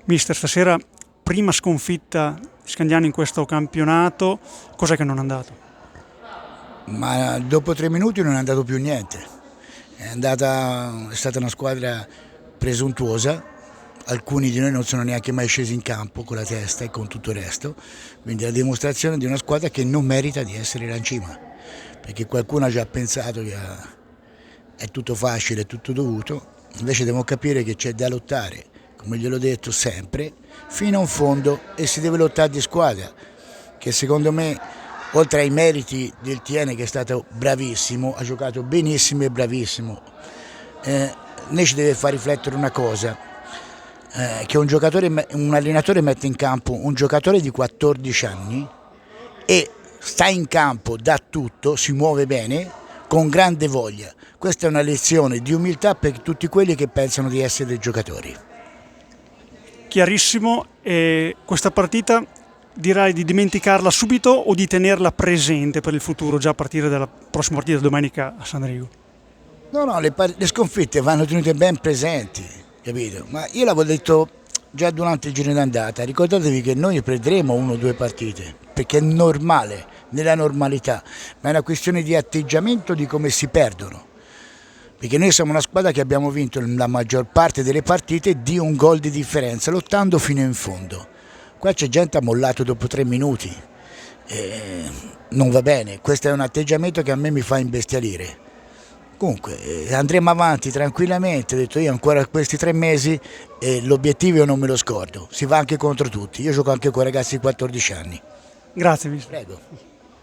Mister, stasera prima sconfitta Scandiano in questo campionato, cos'è che non è andato? Ma dopo 3 minuti non è andato più niente, è stata una squadra presuntuosa, alcuni di noi non sono neanche mai scesi in campo con la testa e con tutto il resto, quindi è la dimostrazione di una squadra che non merita di essere là in cima, perché qualcuno ha già pensato che è tutto facile, è tutto dovuto, invece devono capire che c'è da lottare, come gliel'ho detto sempre, fino a un fondo, e si deve lottare di squadra, che secondo me, oltre ai meriti del Tiene, che è stato bravissimo, ha giocato benissimo e bravissimo, ne ci deve far riflettere una cosa, che un allenatore mette in campo un giocatore di 14 anni e sta in campo, dà tutto, si muove bene, con grande voglia. Questa è una lezione di umiltà per tutti quelli che pensano di essere dei giocatori. Chiarissimo, e questa partita dirai di dimenticarla subito o di tenerla presente per il futuro, già a partire dalla prossima partita domenica a San Rigo? No, le sconfitte vanno tenute ben presenti, capito? Ma io l'avevo detto già durante il giro d'andata, ricordatevi che noi prenderemo 1 o 2 partite, perché è normale, nella normalità, ma è una questione di atteggiamento, di come si perdono. Perché noi siamo una squadra che abbiamo vinto la maggior parte delle partite di un gol di differenza, lottando fino in fondo. Qua c'è gente che ha mollato dopo 3 minuti, non va bene, questo è un atteggiamento che a me mi fa imbestialire. Comunque andremo avanti tranquillamente, ho detto io ancora questi 3 mesi e l'obiettivo io non me lo scordo, si va anche contro tutti, io gioco anche con ragazzi di 14 anni. Grazie, mister. Prego.